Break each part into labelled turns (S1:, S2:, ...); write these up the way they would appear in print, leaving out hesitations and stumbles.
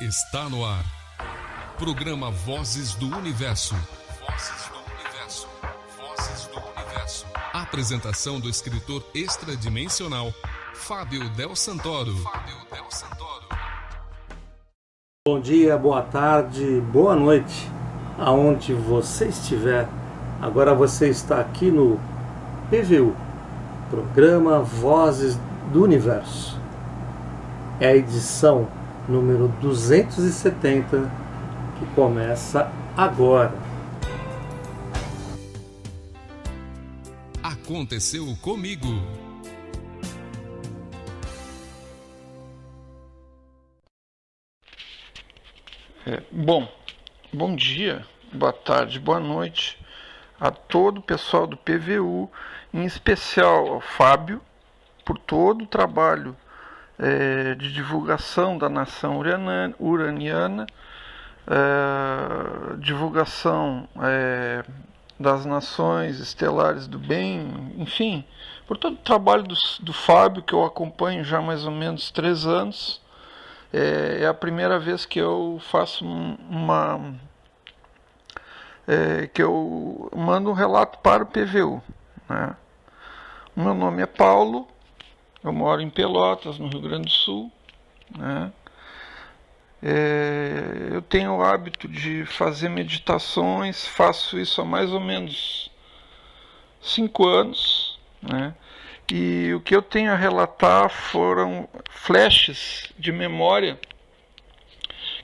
S1: Está no ar. Programa Vozes do Universo. Vozes do Universo. Vozes do Universo. Apresentação do escritor extradimensional Fábio Del Santoro.
S2: Bom dia, boa tarde, boa noite, aonde você estiver. Agora você está aqui no PVU, Programa Vozes do Universo. É a edição número 270 que começa agora.
S1: Aconteceu comigo.
S3: Bom dia, boa tarde, boa noite a todo o pessoal do PVU, em especial ao Fábio, por todo o trabalho de divulgação da nação uraniana, divulgação das nações estelares do bem, enfim, por todo o trabalho do Fábio, que eu acompanho já há mais ou menos 3 anos. É a primeira vez que eu faço que eu mando um relato para o PVU, né? O meu nome é Paulo, eu moro em Pelotas, no Rio Grande do Sul, né? Eu tenho o hábito de fazer meditações, faço isso há mais ou menos 5 anos, né? E o que eu tenho a relatar foram flashes de memória,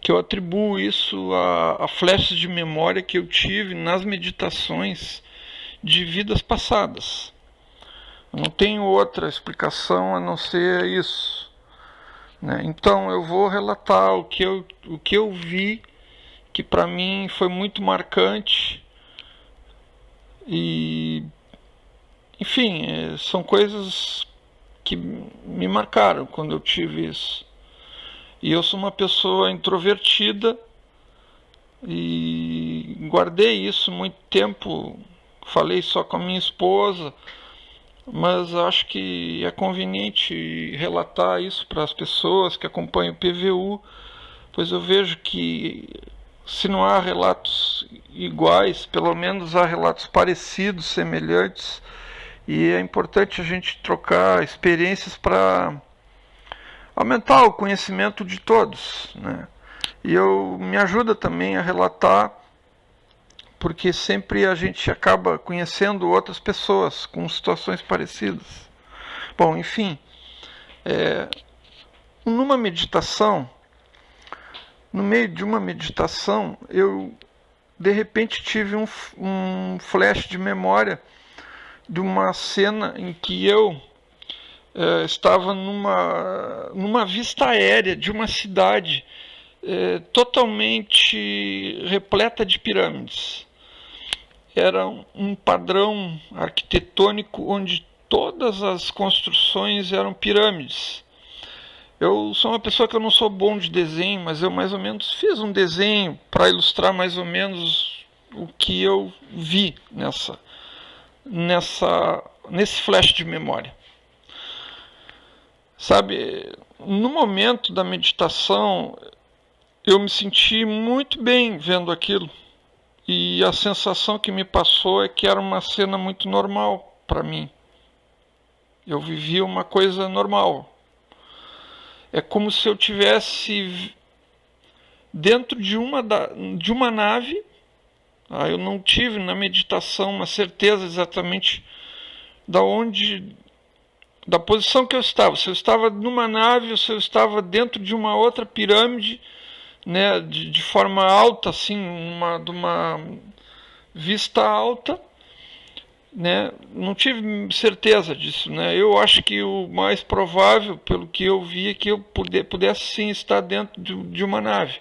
S3: que eu atribuo isso a flashes de memória que eu tive nas meditações de vidas passadas. Eu não tenho outra explicação a não ser isso, né? Então eu vou relatar o que eu vi, que para mim foi muito marcante. E enfim, são coisas que me marcaram quando eu tive isso. E eu sou uma pessoa introvertida e guardei isso muito tempo, falei só com a minha esposa, mas acho que é conveniente relatar isso para as pessoas que acompanham o PVU, pois eu vejo que se não há relatos iguais, pelo menos há relatos parecidos, semelhantes, e é importante a gente trocar experiências para aumentar o conhecimento de todos, né? E me ajuda também a relatar, porque sempre a gente acaba conhecendo outras pessoas com situações parecidas. Bom, enfim, numa meditação, no meio de uma meditação, eu de repente tive um flash de memória de uma cena em que eu estava numa vista aérea de uma cidade totalmente repleta de pirâmides. Era um padrão arquitetônico onde todas as construções eram pirâmides. Eu sou uma pessoa que eu não sou bom de desenho, mas eu mais ou menos fiz um desenho para ilustrar mais ou menos o que eu vi nesse flash de memória. Sabe, no momento da meditação, eu me senti muito bem vendo aquilo. E a sensação que me passou é que era uma cena muito normal para mim. Eu vivia uma coisa normal. É como se eu tivesse dentro de uma nave. Eu não tive na meditação uma certeza exatamente da posição que eu estava. Se eu estava numa nave ou se eu estava dentro de uma outra pirâmide, né, de forma alta, assim, de uma vista alta, né? Não tive certeza disso, né? Eu acho que o mais provável, pelo que eu vi, é que eu pudesse sim estar dentro de uma nave,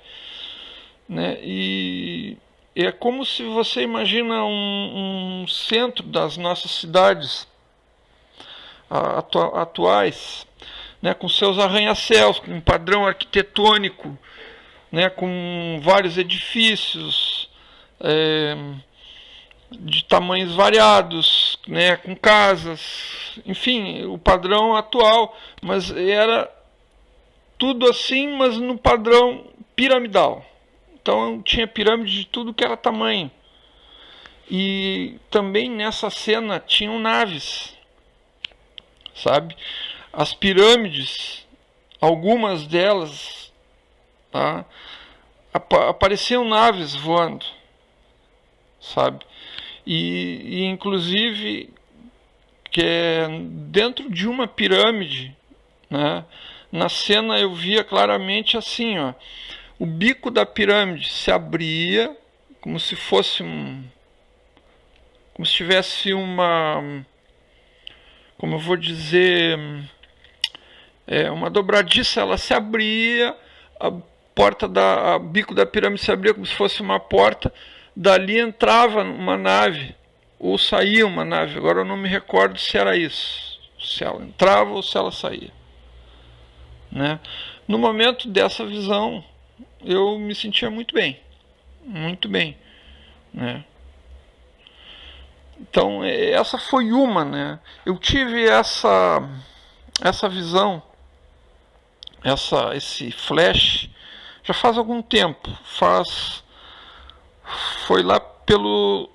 S3: né? E é como se você imagina um centro das nossas cidades atuais, né, com seus arranha-céus, com um padrão arquitetônico, né, com vários edifícios de tamanhos variados, né, com casas, enfim, o padrão atual, mas era tudo assim, mas no padrão piramidal. Então tinha pirâmide de tudo que era tamanho. E também nessa cena tinham naves, sabe? As pirâmides, algumas delas, tá? Apareciam naves voando, sabe? E inclusive que dentro de uma pirâmide, né? Na cena eu via claramente assim, ó, o bico da pirâmide se abria como se fosse como se tivesse uma, como eu vou dizer, uma dobradiça. Ela se abria, a bico da pirâmide se abria como se fosse uma porta, dali entrava uma nave, ou saía uma nave. Agora eu não me recordo se era isso, se ela entrava ou se ela saía, né? No momento dessa visão, eu me sentia muito bem, né? Então essa foi uma, né? Eu tive essa visão, esse flash, já faz algum tempo. Foi lá pelo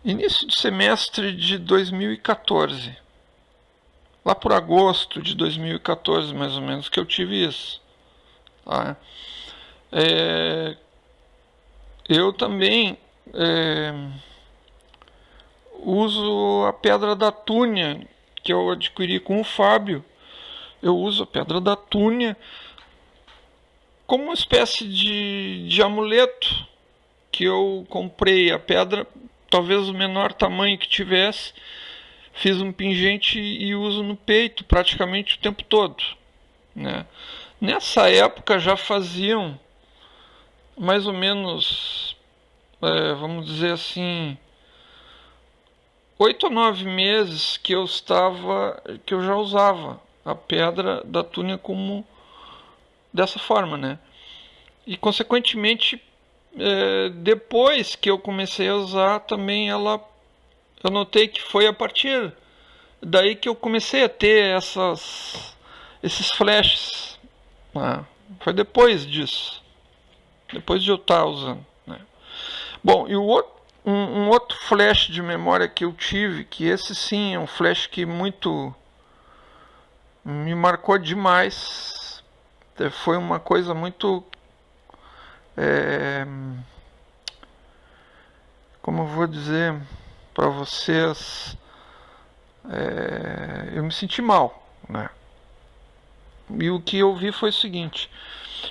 S3: início do semestre de 2014, lá por agosto de 2014 mais ou menos, que eu tive isso, tá? Eu também uso a pedra da túnia que eu adquiri com o Fábio. Eu uso a pedra da túnia como uma espécie de amuleto, que eu comprei a pedra, talvez o menor tamanho que tivesse, fiz um pingente e uso no peito praticamente o tempo todo, né? Nessa época já faziam mais ou menos, vamos dizer assim, 8 ou 9 meses que eu já usava a pedra da túnia como dessa forma, né? E consequentemente, depois que eu comecei a usar também eu notei que foi a partir daí que eu comecei a ter esses flashes, né? Foi depois disso, depois de eu estar usando, né? Bom, e um outro flash de memória que eu tive, que esse sim é um flash que muito me marcou demais, foi uma coisa muito, como eu vou dizer para vocês, eu me senti mal, né? E o que eu vi foi o seguinte: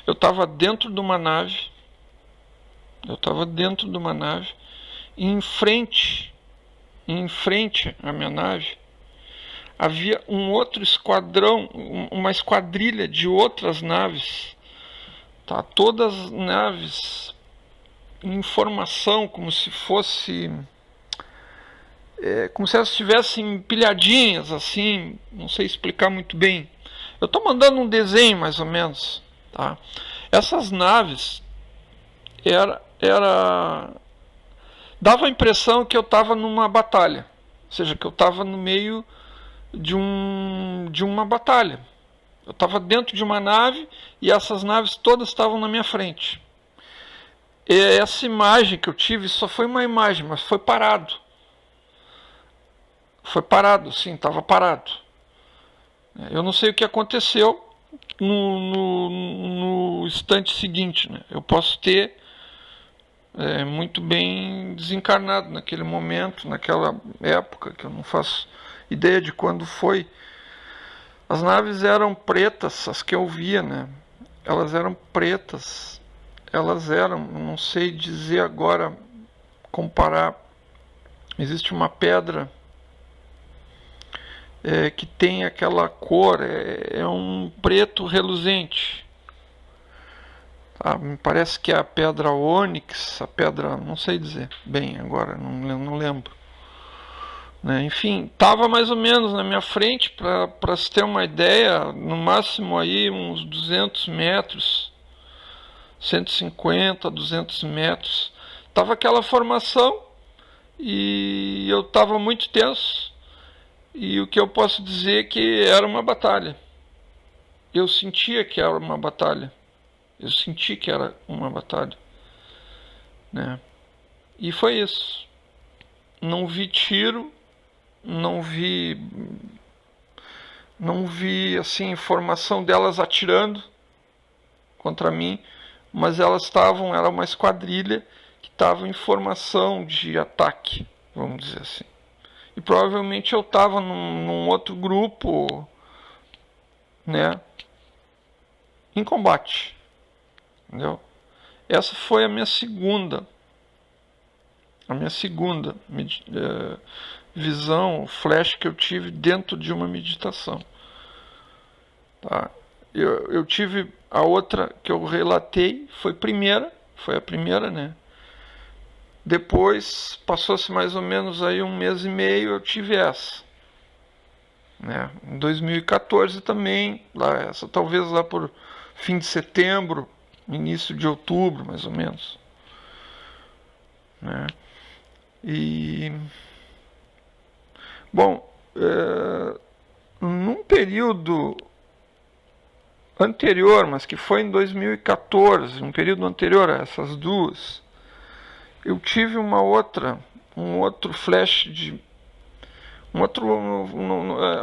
S3: eu estava dentro de uma nave, e em frente à minha nave havia um outro esquadrão, uma esquadrilha de outras naves, tá? Todas naves em formação, como se elas estivessem empilhadinhas assim, não sei explicar muito bem. Eu estou mandando um desenho mais ou menos, tá? Essas naves dava a impressão que eu estava numa batalha, ou seja, que eu estava no meio de uma batalha. Eu estava dentro de uma nave e essas naves todas estavam na minha frente. E essa imagem que eu tive só foi uma imagem, mas foi parado. Sim, estava parado. Eu não sei o que aconteceu no instante seguinte, né? Eu posso ter muito bem desencarnado naquele momento, naquela época, que eu não faço ideia de quando foi. As naves eram pretas, as que eu via, né? Elas eram pretas. Não sei dizer agora, comparar. Existe uma pedra que tem aquela cor, é um preto reluzente. Me parece que é a pedra ônix, não sei dizer bem agora, não lembro, né? Enfim, estava mais ou menos na minha frente, para se ter uma ideia, no máximo aí uns 200 metros, 150, 200 metros, estava aquela formação e eu estava muito tenso, e o que eu posso dizer é que era uma batalha. eu sentia que era uma batalha. Eu senti que era uma batalha, né? E foi isso. Não vi tiro, não vi assim informação delas atirando contra mim, mas elas estavam, era uma esquadrilha que estava em formação de ataque, vamos dizer assim. E provavelmente eu estava num outro grupo, né, em combate, entendeu? Essa foi a minha segunda visão, flash que eu tive dentro de uma meditação. Tá? Eu tive a outra que eu relatei, foi a primeira, né? Depois, passou-se mais ou menos aí 1 mês e meio, eu tive essa. Né? Em 2014 também, talvez lá por fim de setembro, início de outubro, mais ou menos. Né? E... Bom, num período anterior, mas que foi em 2014, um período anterior a essas duas, eu tive um outro flash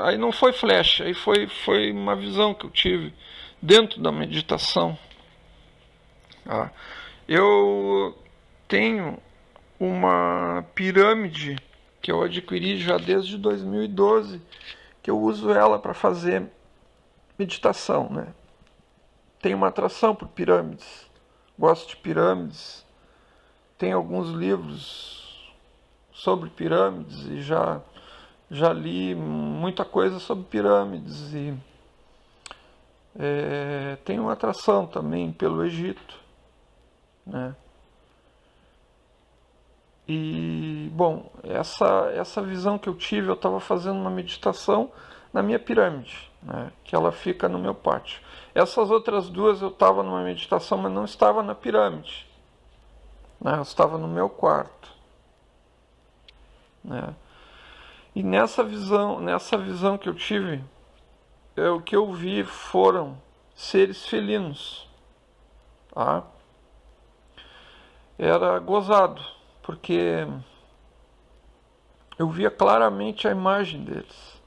S3: aí não foi flash, aí foi uma visão que eu tive dentro da meditação. Tá? Eu tenho uma pirâmide que eu adquiri já desde 2012, que eu uso ela para fazer meditação, né? Tenho uma atração por pirâmides, gosto de pirâmides, tenho alguns livros sobre pirâmides e já li muita coisa sobre pirâmides e tenho uma atração também pelo Egito, né? E, bom, essa visão que eu tive, eu estava fazendo uma meditação na minha pirâmide, né, que ela fica no meu pátio. Essas outras duas eu estava numa meditação, mas não estava na pirâmide, né, eu estava no meu quarto. Né. E nessa visão que eu tive, o que eu vi foram seres felinos. Tá? Era gozado, porque eu via claramente a imagem deles.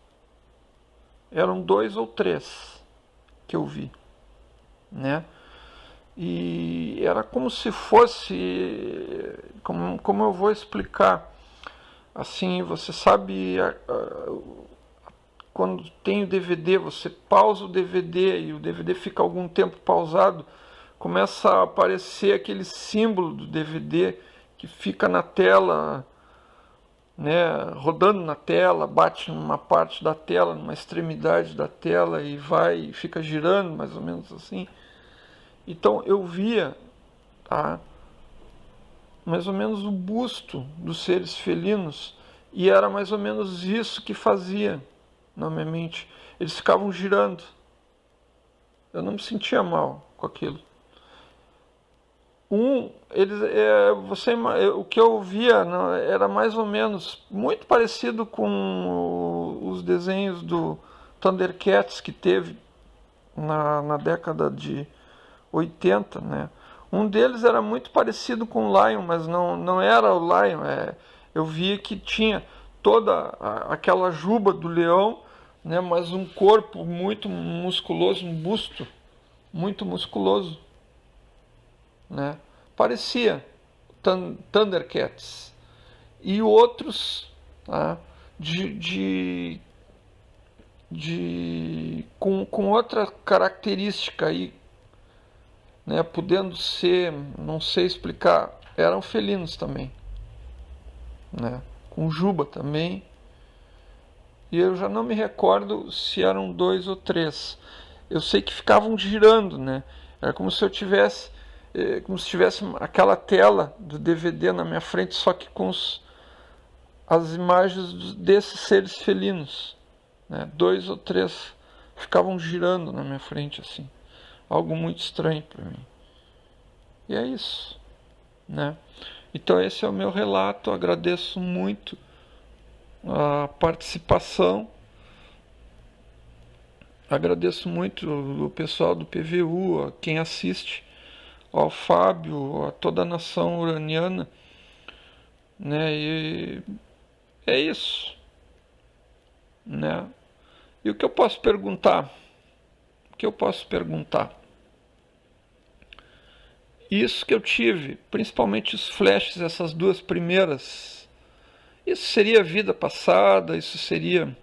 S3: Eram 2 ou 3 que eu vi, né? E era como se fosse, como eu vou explicar? Assim, você sabe, quando tem o DVD, você pausa o DVD e o DVD fica algum tempo pausado, começa a aparecer aquele símbolo do DVD que fica na tela, né, rodando na tela, bate numa parte da tela, numa extremidade da tela e fica girando, mais ou menos assim. Então eu via, tá, mais ou menos o busto dos seres felinos e era mais ou menos isso que fazia na minha mente. Eles ficavam girando. Eu não me sentia mal com aquilo. O que eu via era mais ou menos muito parecido com os desenhos do Thundercats que teve na década de 80, né? Um deles era muito parecido com o Lion, mas não era o Lion. Eu via que tinha toda aquela juba do leão, né? Mas um corpo muito musculoso, um busto muito musculoso. Né? Parecia Thundercats e outros, tá? Com outra característica aí, né? Podendo ser, não sei explicar, eram felinos também, né? Com juba também, e eu já não me recordo se eram 2 ou 3. Eu sei que ficavam girando, né? Era como se tivesse aquela tela do DVD na minha frente, só que com as imagens desses seres felinos, né? 2 ou 3 ficavam girando na minha frente assim, algo muito estranho para mim. E é isso, né? Então esse é o meu relato. Agradeço muito a participação Agradeço muito o pessoal do PVU, a quem assiste, ao Fábio, a toda a nação uraniana, né? E é isso, né? E o que eu posso perguntar? O que eu posso perguntar? Isso que eu tive, principalmente os flashes, essas duas primeiras, isso seria vida passada, isso seria,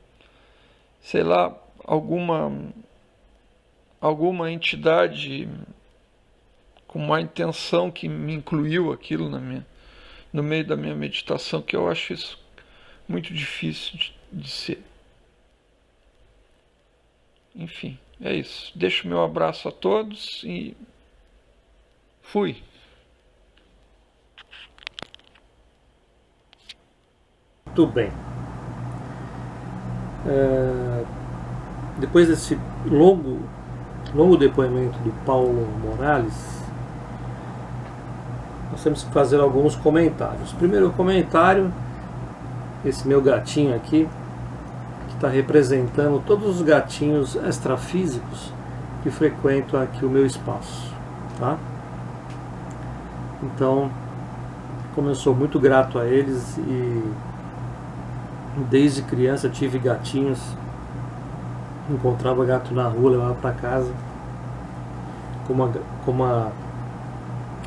S3: sei lá, alguma entidade com má intenção que me incluiu aquilo no meio da minha meditação, que eu acho isso muito difícil de ser. Enfim, é isso. Deixo meu abraço a todos e fui.
S2: Muito bem. Depois desse longo depoimento do Paulo Morales, nós temos que fazer alguns comentários. Primeiro comentário, esse meu gatinho aqui, que está representando todos os gatinhos extrafísicos que frequentam aqui o meu espaço, tá? Então, como eu sou muito grato a eles e desde criança tive gatinhos, encontrava gato na rua, levava para casa, como a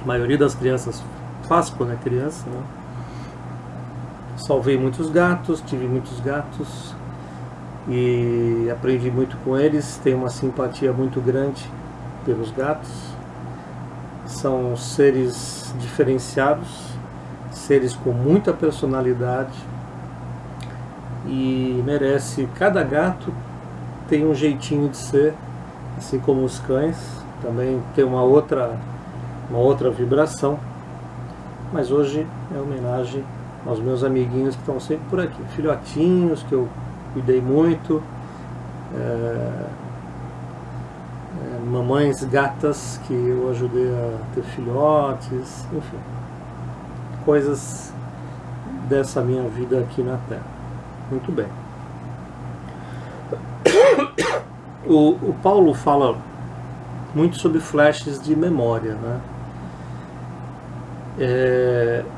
S2: maioria das crianças faz quando é criança, né? Salvei muitos gatos, tive muitos gatos e aprendi muito com eles, tenho uma simpatia muito grande pelos gatos. São seres diferenciados, seres com muita personalidade e merece, cada gato tem um jeitinho de ser, assim como os cães, também tem uma outra vibração, mas hoje é homenagem aos meus amiguinhos que estão sempre por aqui, filhotinhos que eu cuidei muito, mamães gatas que eu ajudei a ter filhotes, enfim, coisas dessa minha vida aqui na Terra. Muito bem. O Paulo fala muito sobre flashes de memória, né?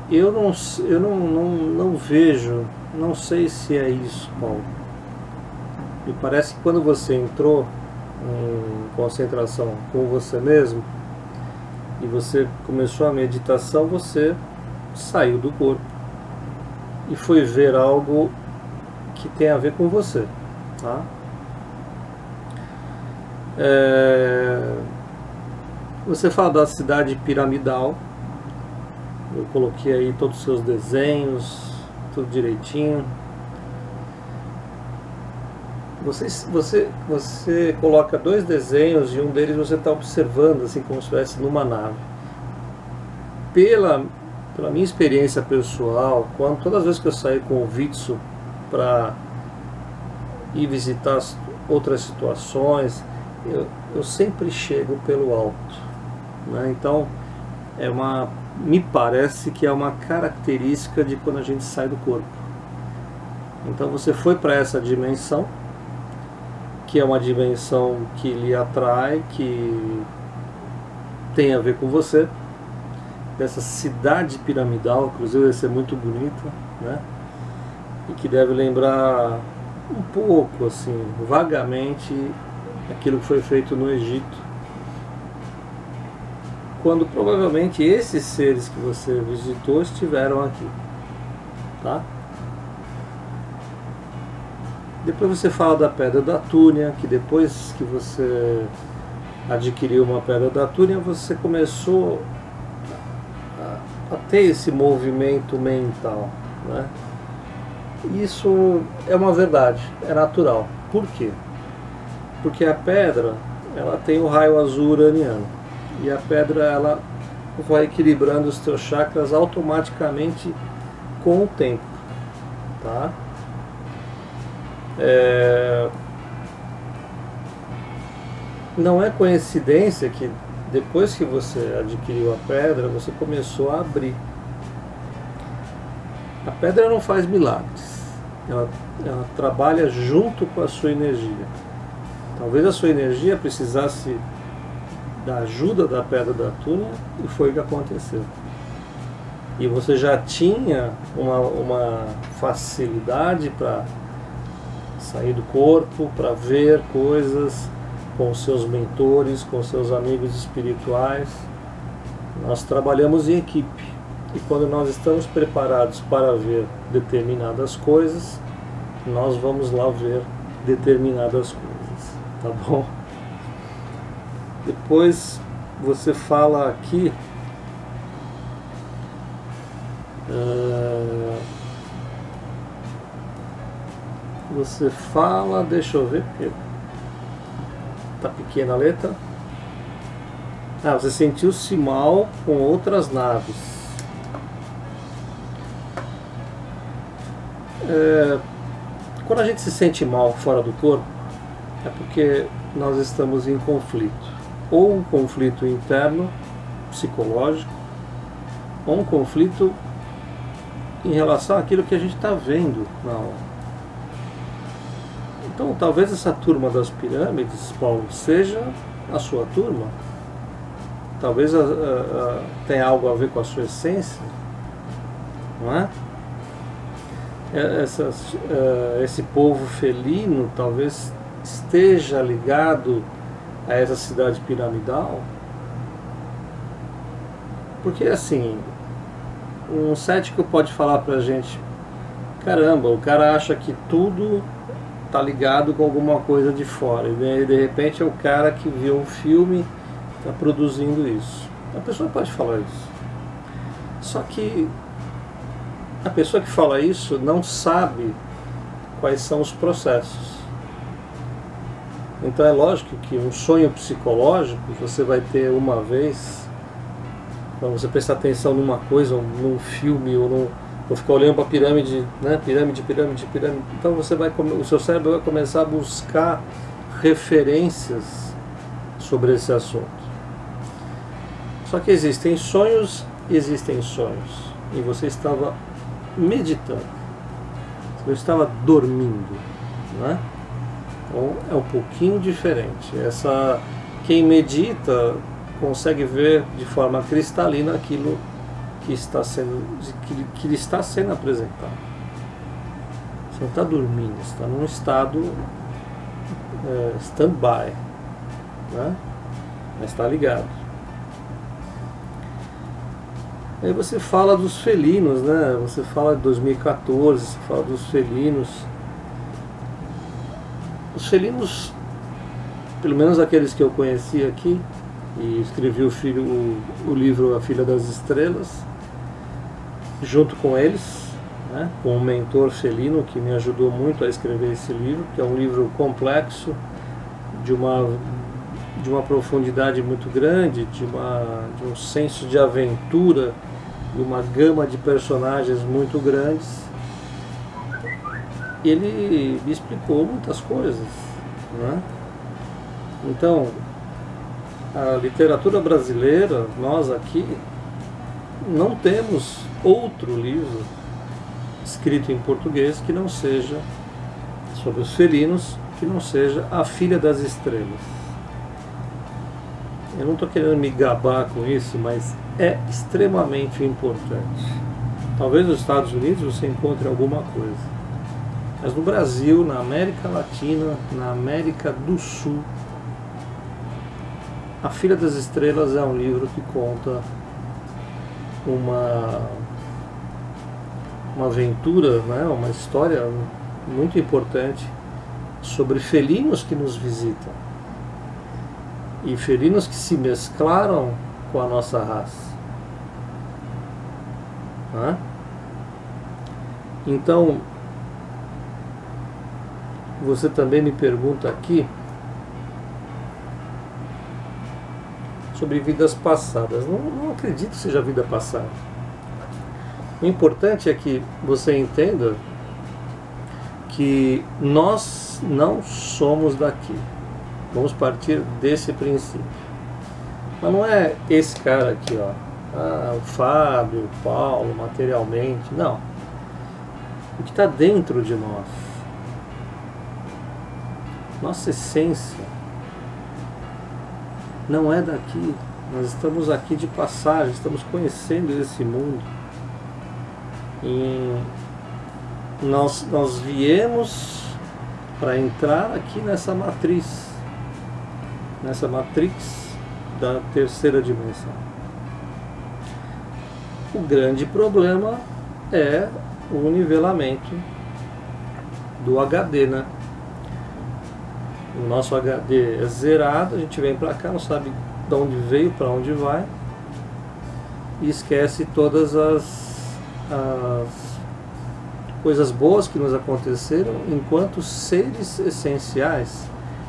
S2: Eu não vejo, não sei se é isso, Paulo. Me parece que quando você entrou em concentração com você mesmo e você começou a meditação, você saiu do corpo e foi ver algo que tem a ver com você, tá? Você fala da cidade piramidal, eu coloquei aí todos os seus desenhos, tudo direitinho. Você coloca dois desenhos e um deles você está observando, assim como se estivesse numa nave. Pela minha experiência pessoal, todas as vezes que eu saí com o Vitsu para ir visitar outras situações, eu sempre chego pelo alto, né? Então me parece que é uma característica de quando a gente sai do corpo. Então você foi para essa dimensão, que é uma dimensão que lhe atrai, que tem a ver com você, dessa cidade piramidal, inclusive vai ser muito bonita, né? E que deve lembrar um pouco, assim, vagamente, aquilo que foi feito no Egito, quando provavelmente esses seres que você visitou estiveram aqui, tá? Depois você fala da Pedra da Túnia, que depois que você adquiriu uma Pedra da Túnia, você começou a ter esse movimento mental, né? Isso é uma verdade, é natural. Por quê? Porque a pedra, ela tem o raio azul uraniano, e a pedra, ela vai equilibrando os teus chakras automaticamente com o tempo, tá? Não é coincidência que depois que você adquiriu a pedra, você começou a abrir. A pedra não faz milagres, ela trabalha junto com a sua energia, Talvez a sua energia precisasse da ajuda da pedra da túnia e foi o que aconteceu. E você já tinha uma facilidade para sair do corpo, para ver coisas com seus mentores, com seus amigos espirituais. Nós trabalhamos em equipe. E quando nós estamos preparados para ver determinadas coisas, nós vamos lá ver determinadas coisas. Tá bom? Depois você fala aqui. Você fala, deixa eu ver, porque tá pequena a letra. Você sentiu-se mal com outras naves. Quando a gente se sente mal fora do corpo, é porque nós estamos em conflito. Ou um conflito interno, psicológico, ou um conflito em relação àquilo que a gente está vendo na hora. Então, talvez essa turma das pirâmides, Paulo, seja a sua turma. Talvez tenha algo a ver com a sua essência, não é? Esse povo felino talvez esteja ligado a essa cidade piramidal. Porque assim, um cético pode falar pra gente: caramba, o cara acha que tudo tá ligado com alguma coisa de fora, e de repente é o cara que viu um filme, está produzindo isso. A pessoa pode falar isso. Só que a pessoa que fala isso não sabe quais são os processos. Então é lógico que um sonho psicológico você vai ter uma vez, quando você prestar atenção numa coisa, ou num filme, ou ficar olhando para a pirâmide, né? Pirâmide. Então o seu cérebro vai começar a buscar referências sobre esse assunto. Só que existem sonhos, e você estava meditando, você estava dormindo, né? Então é um pouquinho diferente. Quem medita consegue ver de forma cristalina aquilo que lhe está sendo apresentado. Você não está dormindo, você está num estado stand-by, né? Mas está ligado. Aí você fala dos felinos, né? Você fala de 2014, você fala dos felinos. Os felinos, pelo menos aqueles que eu conheci aqui, e escrevi o livro A Filha das Estrelas, junto com eles, né? Com um mentor felino que me ajudou muito a escrever esse livro, que é um livro complexo, de uma profundidade muito grande, de um senso de aventura, de uma gama de personagens muito grandes. E ele me explicou muitas coisas, né? Então, a literatura brasileira, nós aqui, não temos outro livro escrito em português que não seja sobre os felinos, que não seja A Filha das Estrelas. Eu não estou querendo me gabar com isso, mas é extremamente importante. Talvez nos Estados Unidos você encontre alguma coisa, mas no Brasil, na América Latina, na América do Sul, A Filha das Estrelas é um livro que conta uma aventura, né, uma história muito importante sobre felinos que nos visitam e felinos que se mesclaram com a nossa raça, né? Então, você também me pergunta aqui sobre vidas passadas. Não acredito que seja vida passada. O importante é que você entenda que nós não somos daqui. Vamos partir desse princípio. Mas não é esse cara aqui, ó, o Fábio, o Paulo, materialmente. Não. O que está dentro de nós. Nossa essência não é daqui. Nós estamos aqui de passagem, estamos conhecendo esse mundo. E nós viemos para entrar aqui nessa matriz da terceira dimensão. O grande problema é o nivelamento do HD, né? O nosso HD é zerado, a gente vem para cá, não sabe de onde veio, para onde vai, e esquece todas as coisas boas que nos aconteceram enquanto seres essenciais,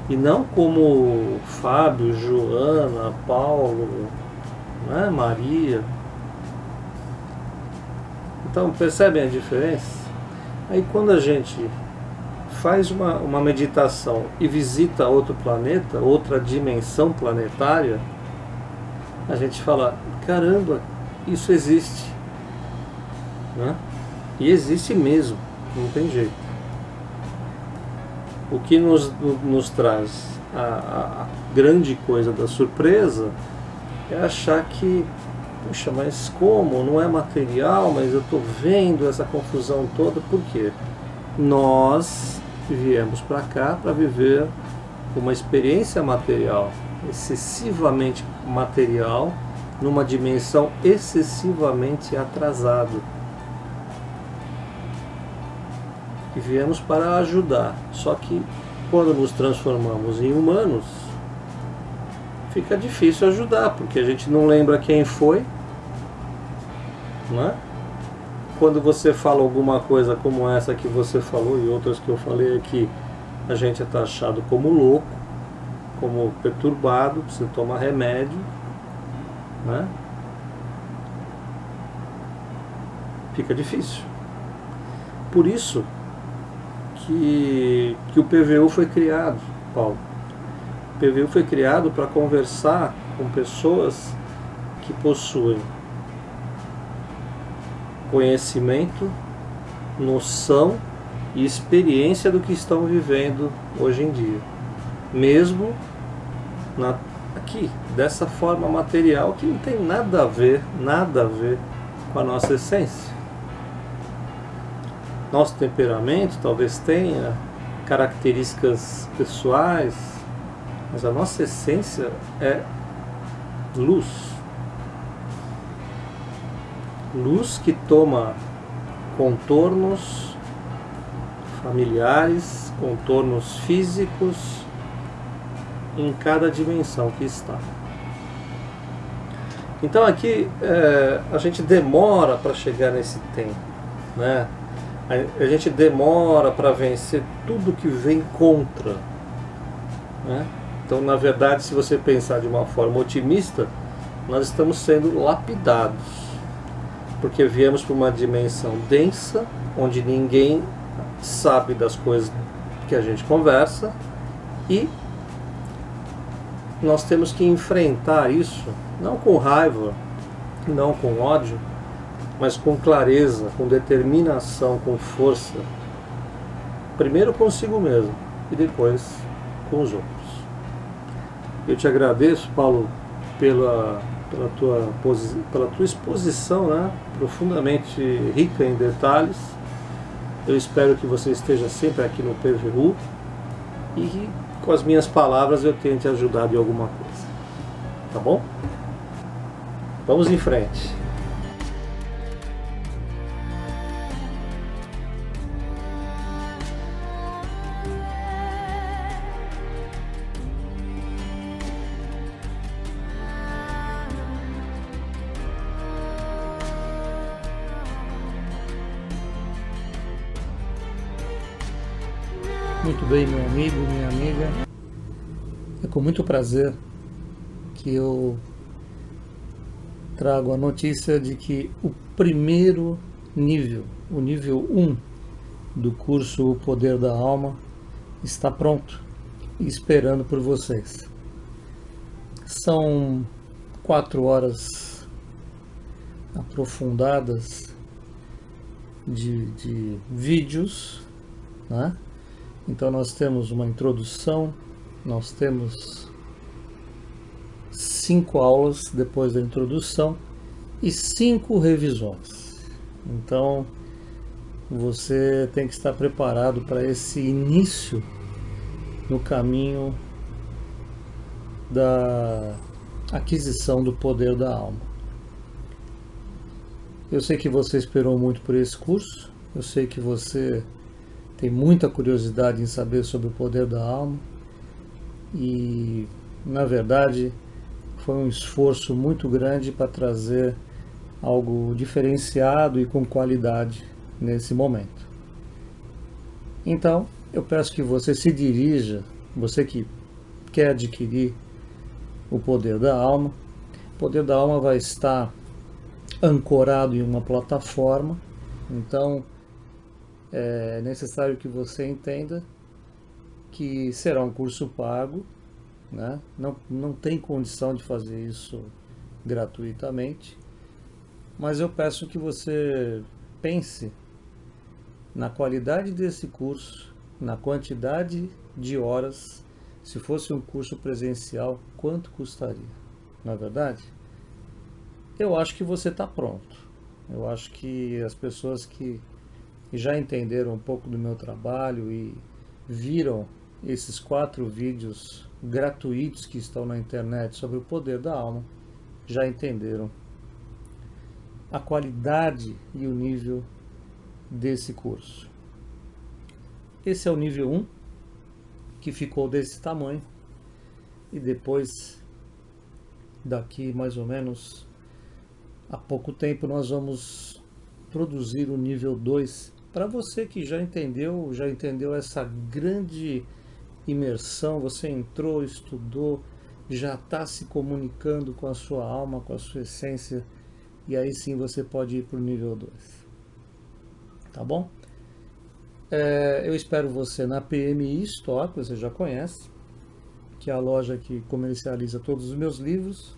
S2: e não como Fábio, Joana, Paulo, né, Maria. Então percebem a diferença? Aí quando a gente faz uma meditação e visita outro planeta, outra dimensão planetária, a gente fala, caramba, isso existe, né? E existe mesmo, não tem jeito. O que nos traz a grande coisa da surpresa é achar que, puxa, mas como? Não é material, mas eu estou vendo essa confusão toda. Por quê? Nós viemos para cá para viver uma experiência material, excessivamente material, numa dimensão excessivamente atrasada. E viemos para ajudar. Só que quando nos transformamos em humanos, fica difícil ajudar, porque a gente não lembra quem foi, né? Quando você fala alguma coisa como essa que você falou e outras que eu falei aqui, a gente é taxado como louco, como perturbado, precisa tomar remédio, né? Fica difícil. Por isso que o PVU foi criado, Paulo. O PVU foi criado para conversar com pessoas que possuem conhecimento, noção e experiência do que estão vivendo hoje em dia, mesmo aqui, dessa forma material que não tem nada a ver com a nossa essência. Nosso temperamento talvez tenha características pessoais, mas a nossa essência é luz. Luz que toma contornos familiares, contornos físicos em cada dimensão que está. Então aqui a gente demora para chegar nesse tempo, né? A gente demora para vencer tudo que vem contra, né? Então, na verdade, se você pensar de uma forma otimista, nós estamos sendo lapidados, porque viemos para uma dimensão densa, onde ninguém sabe das coisas que a gente conversa, e nós temos que enfrentar isso, não com raiva, não com ódio, mas com clareza, com determinação, com força. Primeiro consigo mesmo e depois com os outros. Eu te agradeço, Paulo, pela tua exposição, né? Profundamente rica em detalhes. Eu espero que você esteja sempre aqui no PVU e que com as minhas palavras eu tenha te ajudado em alguma coisa. Tá bom? Vamos em frente. Muito bem, meu amigo, minha amiga. É com muito prazer que eu trago a notícia de que o primeiro nível, o nível 1 do curso O Poder da Alma, está pronto e esperando por vocês. São 4 horas aprofundadas de vídeos, né? Então nós temos uma introdução, nós temos 5 aulas depois da introdução e 5 revisões. Então você tem que estar preparado para esse início no caminho da aquisição do poder da alma. Eu sei que você esperou muito por esse curso, eu sei que você tem muita curiosidade em saber sobre o poder da alma e, na verdade, foi um esforço muito grande para trazer algo diferenciado e com qualidade nesse momento. Então, eu peço que você se dirija, você que quer adquirir o poder da alma. O poder da alma vai estar ancorado em uma plataforma, então é necessário que você entenda que será um curso pago, né? Não tem condição de fazer isso gratuitamente, mas eu peço que você pense na qualidade desse curso, na quantidade de horas. Se fosse um curso presencial, quanto custaria? Não é verdade? Eu acho que você está pronto. Eu acho que as pessoas que já entenderam um pouco do meu trabalho e viram esses 4 vídeos gratuitos que estão na internet sobre o poder da alma, já entenderam a qualidade e o nível desse curso. Esse é o nível 1, que ficou desse tamanho, e depois, daqui mais ou menos há pouco tempo, nós vamos produzir o nível 2 para você que já entendeu essa grande imersão. Você entrou, estudou, já está se comunicando com a sua alma, com a sua essência, e aí sim você pode ir para o nível 2. Tá bom? Eu espero você na PMI Store, que você já conhece, que é a loja que comercializa todos os meus livros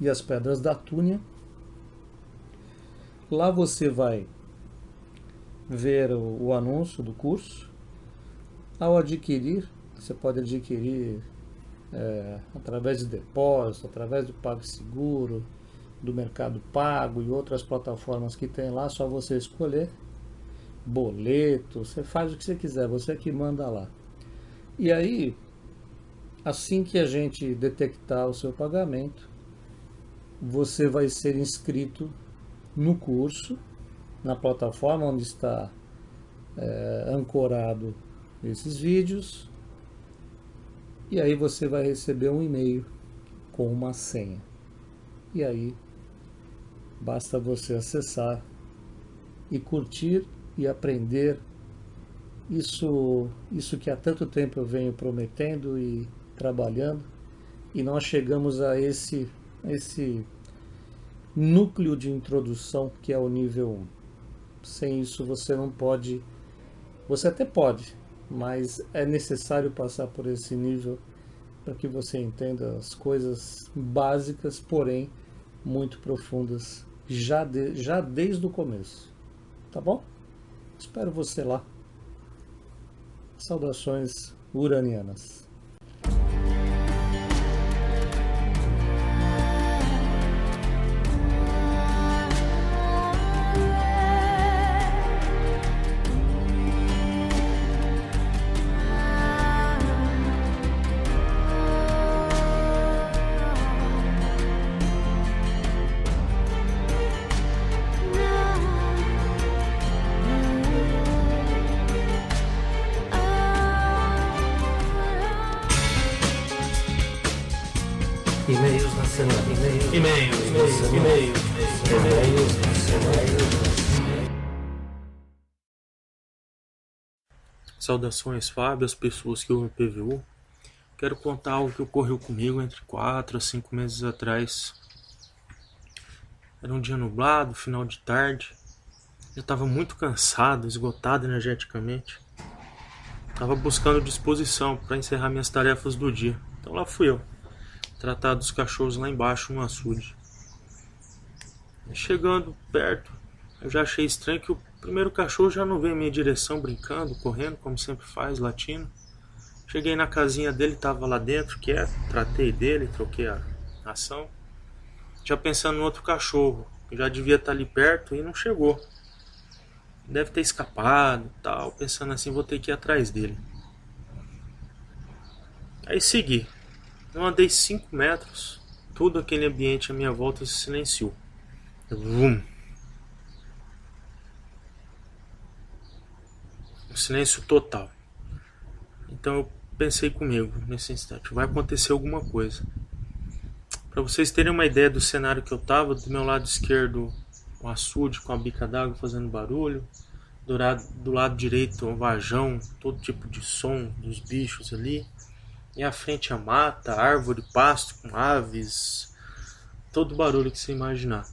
S2: e as pedras da túnia. Lá você vai ver o anúncio do curso. Ao adquirir, você pode adquirir através de depósito, através do PagSeguro, do Mercado Pago e outras plataformas que tem lá. Só você escolher boleto, você faz o que você quiser, você que manda lá. E aí, assim que a gente detectar o seu pagamento, você vai ser inscrito no curso, na plataforma onde está ancorado esses vídeos, e aí você vai receber um e-mail com uma senha. E aí basta você acessar e curtir e aprender isso que há tanto tempo eu venho prometendo e trabalhando, e nós chegamos a esse núcleo de introdução que é o nível 1. Sem isso você não pode, você até pode, mas é necessário passar por esse nível para que você entenda as coisas básicas, porém muito profundas, já desde o começo. Tá bom? Espero você lá. Saudações uranianas. E-mails na semana. E-mails.
S4: Saudações, Fábio, as pessoas que ouvem PVU. Quero contar algo que ocorreu comigo entre 4 a 5 meses atrás. Era um dia nublado, final de tarde. Eu estava muito cansado, esgotado energeticamente. Estava buscando disposição para encerrar minhas tarefas do dia. Então lá fui eu, tratar dos cachorros lá embaixo no açude. Chegando perto, eu já achei estranho que o O primeiro cachorro já não veio em minha direção, brincando, correndo, como sempre faz, latindo. Cheguei na casinha dele, estava lá dentro, quieto, tratei dele, troquei a ração. Já pensando no outro cachorro, já devia estar ali perto e não chegou. Deve ter escapado, tal, pensando assim, vou ter que ir atrás dele. Aí segui. Eu andei 5 metros, todo aquele ambiente à minha volta se silenciou. Vum. Um silêncio total. Então eu pensei comigo nesse instante, vai acontecer alguma coisa. Para vocês terem uma ideia do cenário que eu tava, do meu lado esquerdo um açude com a bica d'água fazendo barulho, do lado direito um vajão, todo tipo de som dos bichos ali, e à frente a mata, árvore, pasto com aves, todo barulho que você imaginar.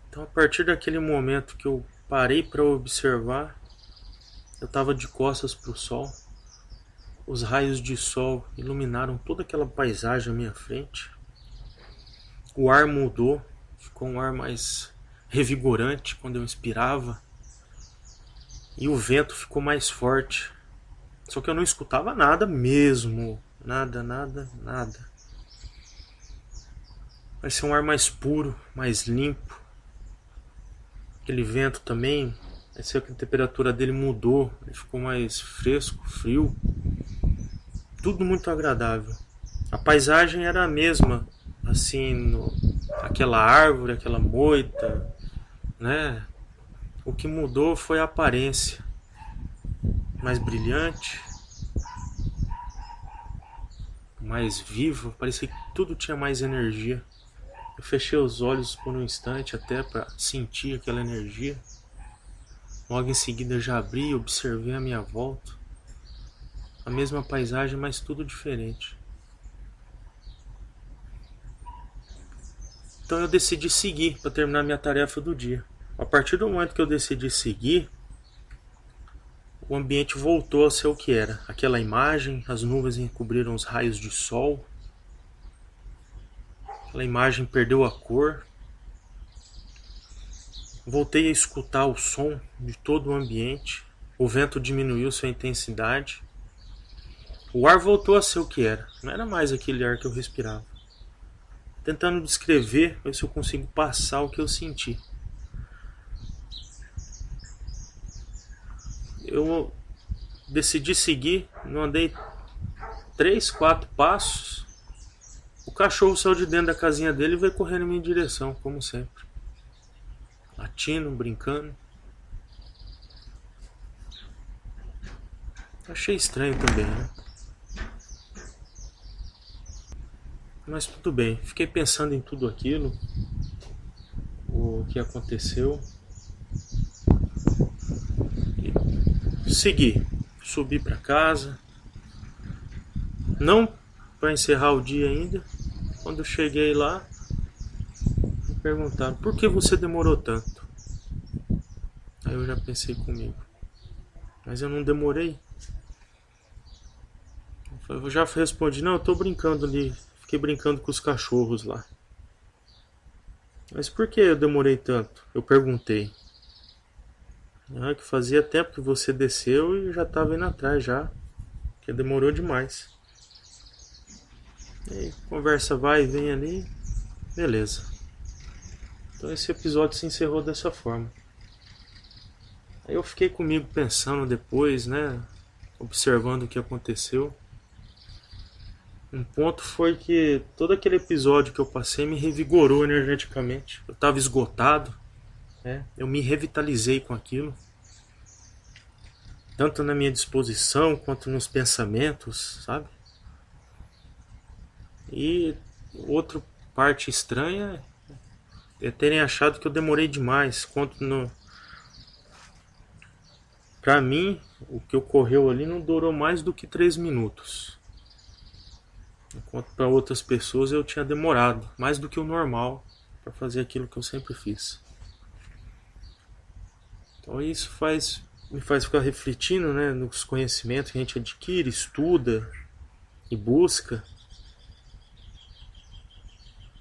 S4: Então a partir daquele momento que eu parei para observar, eu estava de costas para o sol. Os raios de sol iluminaram toda aquela paisagem à minha frente. O ar mudou, ficou um ar mais revigorante quando eu inspirava. E o vento ficou mais forte. Só que eu não escutava nada mesmo. Nada. Vai ser um ar mais puro, mais limpo. Aquele vento também, parecia que a temperatura dele mudou. Ele ficou mais fresco, frio. Tudo muito agradável. A paisagem era a mesma, assim, aquela árvore, aquela moita, né? O que mudou foi a aparência, mais brilhante, mais viva, parecia que tudo tinha mais energia. Eu fechei os olhos por um instante até para sentir aquela energia. Logo em seguida já abri e observei a minha volta. A mesma paisagem, mas tudo diferente. Então eu decidi seguir para terminar minha tarefa do dia. A partir do momento que eu decidi seguir, o ambiente voltou a ser o que era. Aquela imagem, as nuvens encobriram os raios de sol. Aquela imagem perdeu a cor. Voltei a escutar o som de todo o ambiente. O vento diminuiu sua intensidade. O ar voltou a ser o que era. Não era mais aquele ar que eu respirava. Tentando descrever, ver se eu consigo passar o que eu senti. Eu decidi seguir, não andei 3, 4 passos. O cachorro saiu de dentro da casinha dele e veio correndo em minha direção, como sempre. Latindo, brincando. Achei estranho também, né? Mas tudo bem, fiquei pensando em tudo aquilo, o que aconteceu. E segui, subi para casa. Não para encerrar o dia ainda. Quando eu cheguei lá, me perguntaram: por que você demorou tanto? Aí eu já pensei comigo: mas eu não demorei. Eu já respondi: não, eu tô brincando ali. Fiquei brincando com os cachorros lá. Mas por que eu demorei tanto? Eu perguntei. Que fazia tempo que você desceu e já estava indo atrás já. Que demorou demais. E aí, conversa vai e vem ali. Beleza. Então esse episódio se encerrou dessa forma. Aí eu fiquei comigo pensando depois, né? Observando o que aconteceu. Um ponto foi que todo aquele episódio que eu passei me revigorou energeticamente. Eu estava esgotado, né? Eu me revitalizei com aquilo. Tanto na minha disposição quanto nos pensamentos, sabe? E outra parte estranha é terem achado que eu demorei demais. Pra mim, o que ocorreu ali não durou mais do que 3 minutos. Enquanto para outras pessoas eu tinha demorado mais do que o normal para fazer aquilo que eu sempre fiz. Então isso me faz ficar refletindo, né, nos conhecimentos que a gente adquire, estuda e busca.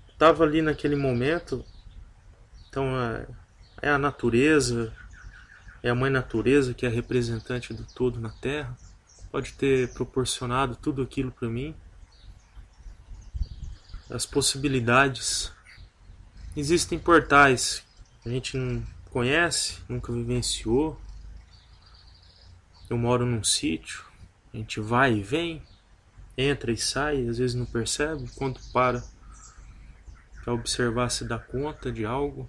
S4: Estava ali naquele momento, então é a natureza, é a mãe natureza que é a representante do todo na Terra. Pode ter proporcionado tudo aquilo para mim. As possibilidades. Existem portais que a gente não conhece, nunca vivenciou. Eu moro num sítio, a gente vai e vem, entra e sai, às vezes não percebe, quando para observar se dá conta de algo.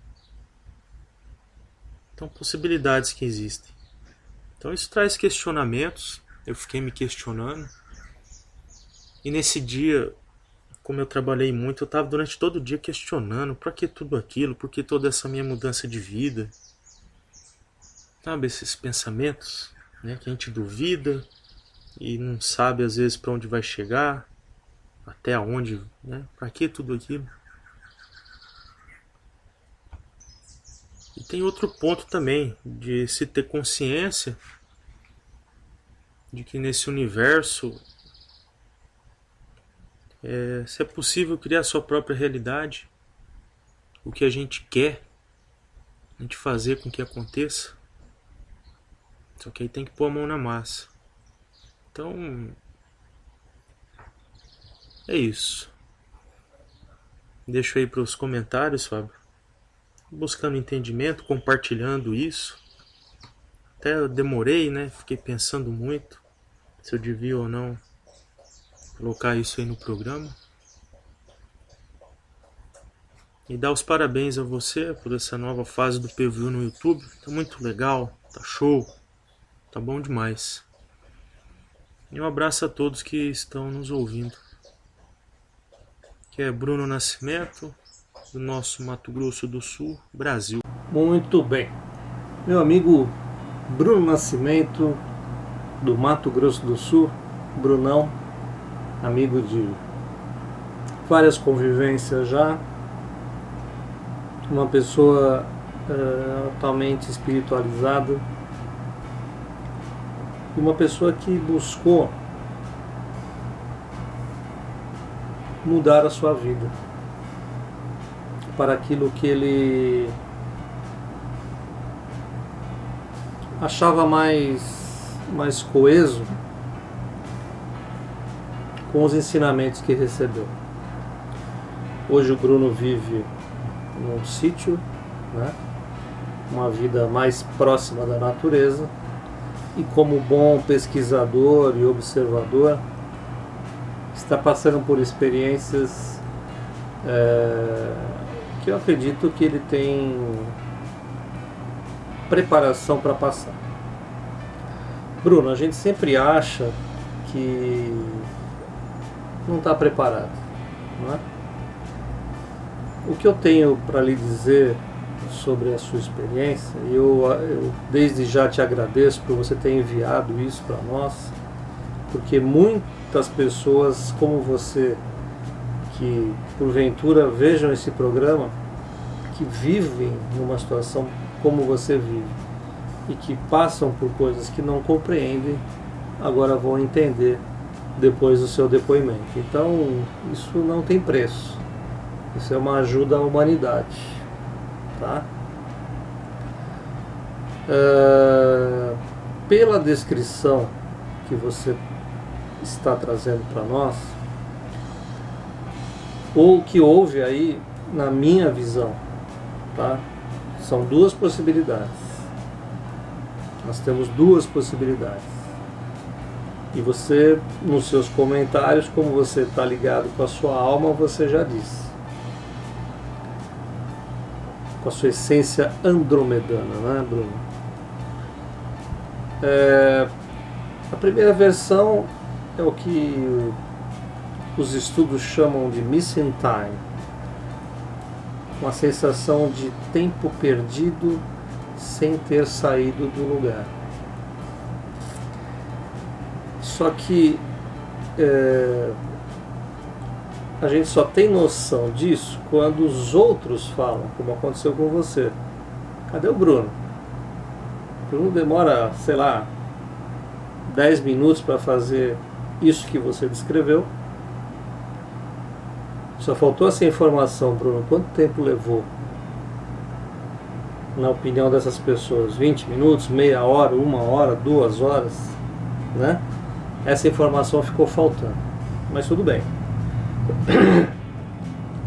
S4: Então, possibilidades que existem. Então isso traz questionamentos, eu fiquei me questionando. E nesse dia, como eu trabalhei muito, eu estava durante todo o dia questionando por que tudo aquilo, por que toda essa minha mudança de vida. Sabe, esses pensamentos, né, que a gente duvida e não sabe às vezes para onde vai chegar, até onde, né, para que tudo aquilo. E tem outro ponto também, de se ter consciência de que nesse universo se é possível criar a sua própria realidade, o que a gente quer, a gente fazer com que aconteça. Só que aí tem que pôr a mão na massa. Então, é isso. Deixo aí para os comentários, Fábio. Buscando entendimento, compartilhando isso. Até eu demorei, né? Fiquei pensando muito se eu devia ou não colocar isso aí no programa. E dar os parabéns a você por essa nova fase do PVU no YouTube. Tá muito legal, tá show, tá bom demais. E um abraço a todos que estão nos ouvindo. Que é Bruno Nascimento, do nosso Mato Grosso do Sul, Brasil.
S2: Muito bem. Meu amigo Bruno Nascimento, do Mato Grosso do Sul, Brunão, amigo de várias convivências já, uma pessoa altamente espiritualizada e uma pessoa que buscou mudar a sua vida para aquilo que ele achava mais coeso com os ensinamentos que recebeu. Hoje o Bruno vive num sítio, né? Uma vida mais próxima da natureza, e como bom pesquisador e observador está passando por experiências que eu acredito que ele tem preparação para passar. Bruno, a gente sempre acha que não está preparado, não é? O que eu tenho para lhe dizer sobre a sua experiência, eu desde já te agradeço por você ter enviado isso para nós, porque muitas pessoas como você, que porventura vejam esse programa, que vivem numa situação como você vive e que passam por coisas que não compreendem, agora vão entender depois do seu depoimento. Então isso não tem preço, isso é uma ajuda à humanidade, tá? Pela descrição que você está trazendo para nós, ou que houve aí, na minha visão, tá? São duas possibilidades. Nós temos duas possibilidades. E você, nos seus comentários, como você está ligado com a sua alma, você já disse. Com a sua essência andromedana, né, Bruno? A primeira versão é o que os estudos chamam de missing time, uma sensação de tempo perdido sem ter saído do lugar. Só que a gente só tem noção disso quando os outros falam, como aconteceu com você. Cadê o Bruno? O Bruno demora, sei lá, 10 minutos para fazer isso que você descreveu. Só faltou essa informação, Bruno. Quanto tempo levou? na opinião dessas pessoas, 20 minutos, meia hora, 1 hora, 2 horas, né? Essa informação ficou faltando, mas tudo bem.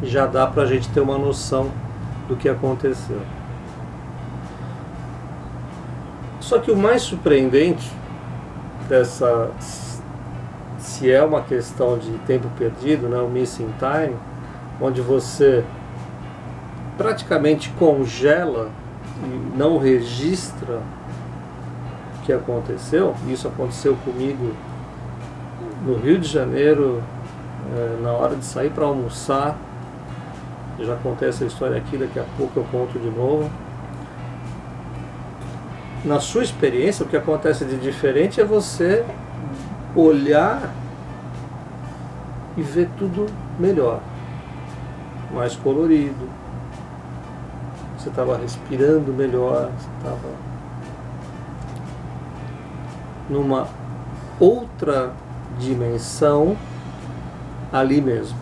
S2: Já dá pra gente ter uma noção do que aconteceu. Só que o mais surpreendente dessa, se é uma questão de tempo perdido, né, o missing time, onde você praticamente congela e não registra o que aconteceu. Isso aconteceu comigo no Rio de Janeiro, na hora de sair para almoçar. Já contei essa história aqui, daqui a pouco eu conto de novo. Na sua experiência, o que acontece de diferente é você olhar e ver tudo melhor, mais colorido. Você estava respirando melhor, você estava numa outra dimensão ali mesmo.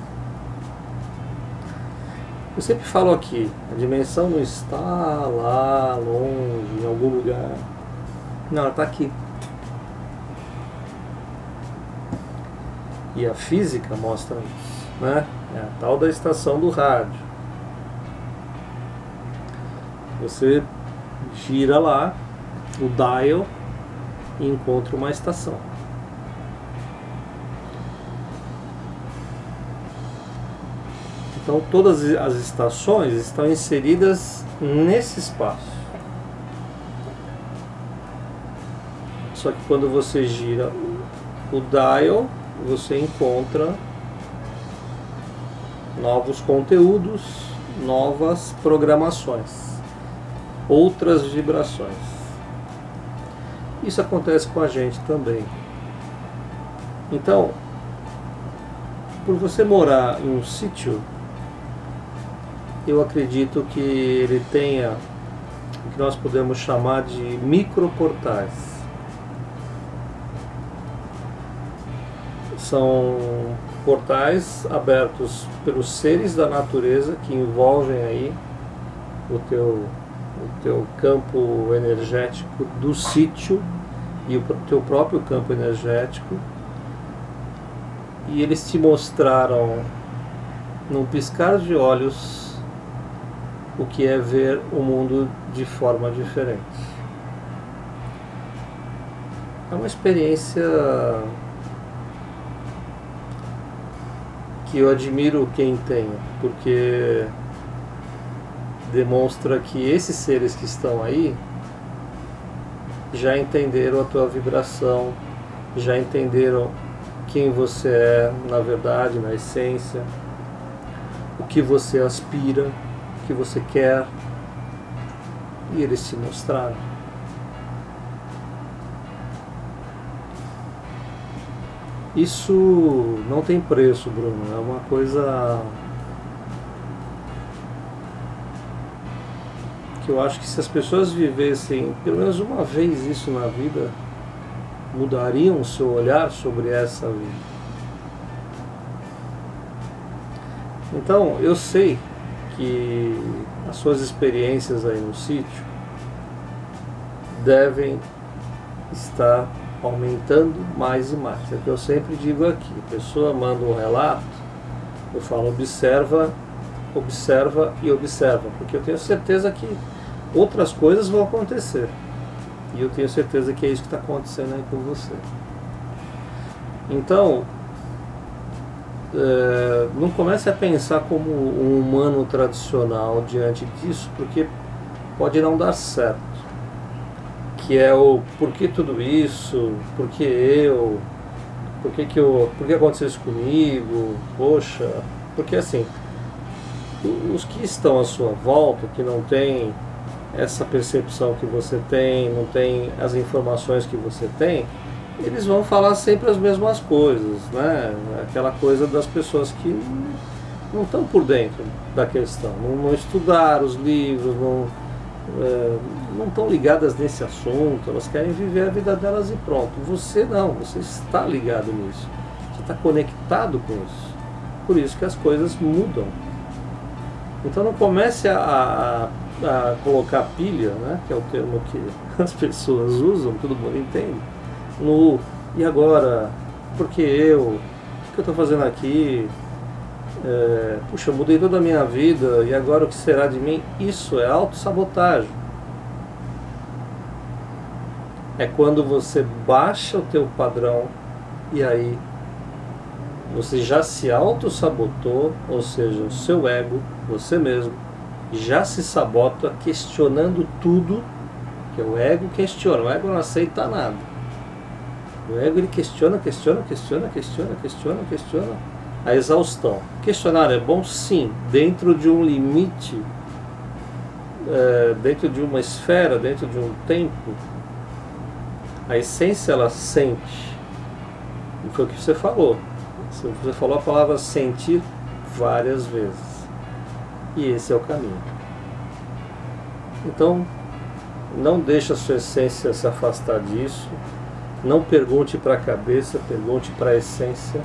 S2: Eu sempre falo aqui, a dimensão não está lá longe, em algum lugar. Não, ela está aqui. E a física mostra isso, né? É a tal da estação do rádio. Você gira lá o dial e encontra uma estação. Então todas as estações estão inseridas nesse espaço. Só que quando você gira o dial, você encontra novos conteúdos, novas programações, outras vibrações. Isso acontece com a gente também. Então, por você morar em um sítio, eu acredito que ele tenha o que nós podemos chamar de microportais. São portais abertos pelos seres da natureza que envolvem aí o teu campo energético do sítio e o teu próprio campo energético, e eles te mostraram num piscar de olhos o que é ver o mundo de forma diferente. É uma experiência que eu admiro quem tenha, porque demonstra que esses seres que estão aí já entenderam a tua vibração, já entenderam quem você é na verdade, na essência, o que você aspira, o que você quer, e eles te mostraram. Isso não tem preço, Bruno, é uma coisa que eu acho que se as pessoas vivessem pelo menos uma vez isso na vida, mudariam o seu olhar sobre essa vida. Então, eu sei que as suas experiências aí no sítio devem estar aumentando mais e mais. É o que eu sempre digo aqui. A pessoa manda um relato, eu falo observa, observa e observa, porque eu tenho certeza que outras coisas vão acontecer. E eu tenho certeza que é isso que está acontecendo aí com você. Então, não comece a pensar como um humano tradicional diante disso, porque pode não dar certo. Que é o por que tudo isso, por que eu, por que aconteceu isso comigo, poxa, porque assim, os que estão à sua volta, que não têm essa percepção que você tem, não tem as informações que você tem, eles vão falar sempre as mesmas coisas, né? Aquela coisa das pessoas que não estão por dentro da questão, não estudaram os livros, não estão ligadas nesse assunto, elas querem viver a vida delas e pronto. Você não, você está ligado nisso, você está conectado com isso, por isso que as coisas mudam. Então não comece a a colocar pilha, né, que é o termo que as pessoas usam, todo mundo entende, no e agora, porque eu, o que eu estou fazendo aqui, puxa, eu mudei toda a minha vida e agora o que será de mim? Isso é autossabotagem. É quando você baixa o teu padrão e aí você já se autossabotou, ou seja, o seu ego, você mesmo, já se sabota questionando tudo, que o ego questiona, o ego não aceita nada. O ego ele questiona a exaustão. Questionar é bom? Sim, dentro de um limite, dentro de uma esfera, dentro de um tempo. A essência ela sente, e foi o que você falou. Você falou a palavra sentir várias vezes. E esse é o caminho. Então, não deixe a sua essência se afastar disso. Não pergunte para a cabeça, pergunte para a essência.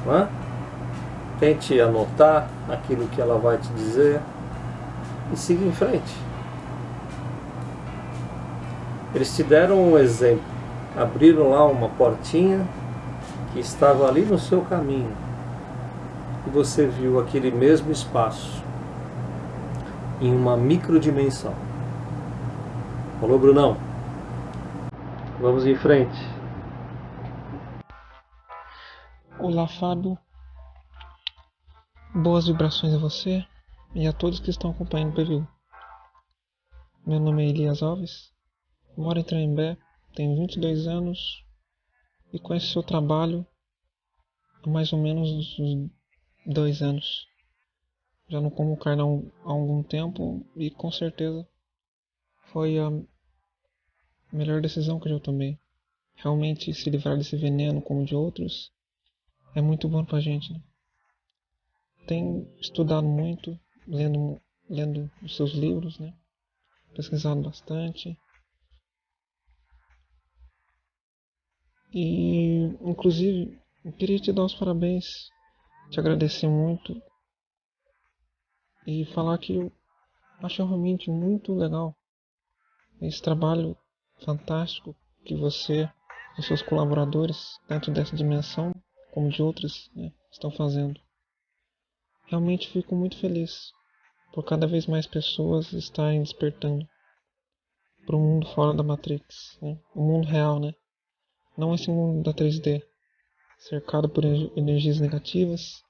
S2: Não é? Tente anotar aquilo que ela vai te dizer e siga em frente. Eles te deram um exemplo. Abriram lá uma portinha que estava ali no seu caminho. E você viu aquele mesmo espaço em uma microdimensão. Falou, Brunão? Vamos em frente.
S5: Olá, Fábio. Boas vibrações a você e a todos que estão acompanhando o PVU. Meu nome é Elias Alves, moro em Tremembé, tenho 22 anos e conheço seu trabalho há mais ou menos uns 2 anos. Já não como carne há algum tempo e com certeza foi a melhor decisão que eu já tomei. Realmente se livrar desse veneno como de outros é muito bom pra gente, né? Tenho estudado muito, lendo os seus livros, né? Pesquisado bastante. E inclusive eu queria te dar os parabéns, te agradecer muito e falar que eu acho realmente muito legal esse trabalho fantástico que você e seus colaboradores dentro dessa dimensão, como de outras, né, estão fazendo. Realmente fico muito feliz por cada vez mais pessoas estarem despertando para o mundo fora da Matrix, né? O mundo real, né? Não esse mundo da 3D, cercado por energias negativas,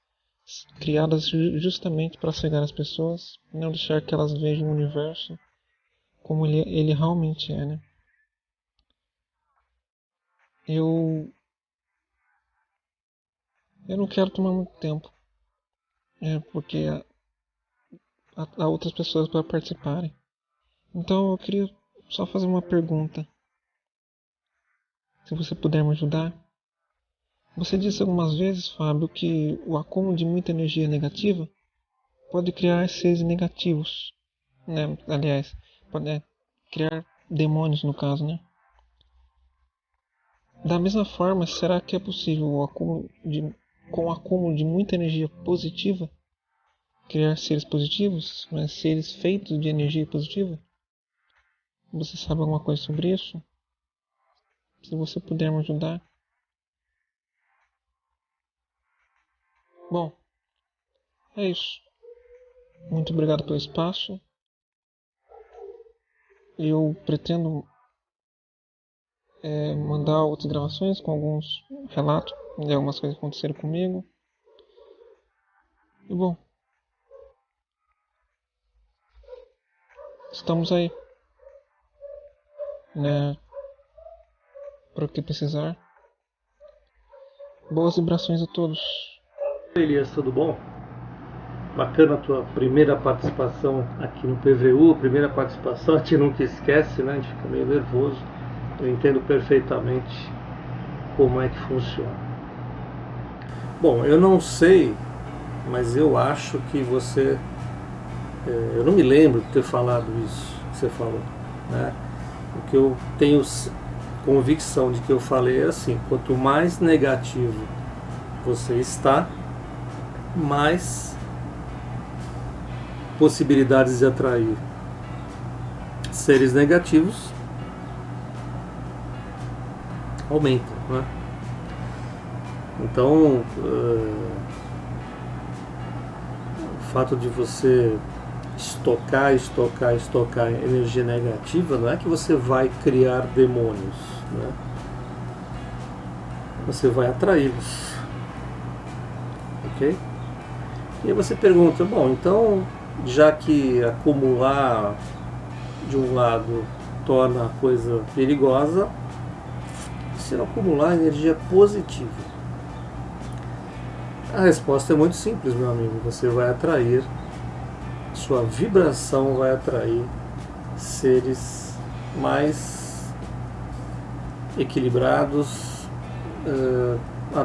S5: criadas justamente para cegar as pessoas e não deixar que elas vejam o universo como ele realmente é, né? Eu não quero tomar muito tempo, porque há outras pessoas para participarem. Então eu queria só fazer uma pergunta. Se você puder me ajudar. Você disse algumas vezes, Fábio, que o acúmulo de muita energia negativa pode criar seres negativos, né? Aliás, pode criar demônios no caso, né? Da mesma forma, será que é possível com o acúmulo de muita energia positiva criar seres positivos, mas seres feitos de energia positiva? Você sabe alguma coisa sobre isso? Se você puder me ajudar. Bom, é isso. Muito obrigado pelo espaço. Eu pretendo mandar outras gravações com alguns relatos de algumas coisas que aconteceram comigo. E bom, estamos aí, né, para o que precisar. Boas vibrações a todos.
S2: Elias, tudo bom? Bacana a tua primeira participação aqui no PVU, primeira participação, a gente nunca esquece, né? A gente fica meio nervoso. Eu entendo perfeitamente como é que funciona. Bom, eu não sei, mas eu acho que você... eu não me lembro de ter falado isso que você falou, né? O que eu tenho convicção de que eu falei é assim: quanto mais negativo você está, mais possibilidades de atrair seres negativos aumentam, né? Então, o fato de você estocar energia negativa não é que você vai criar demônios, né? Você vai atraí-los, ok? E aí você pergunta, bom, então, já que acumular de um lado torna a coisa perigosa, se eu acumular energia positiva? A resposta é muito simples, meu amigo. Você vai atrair, sua vibração vai atrair seres mais equilibrados,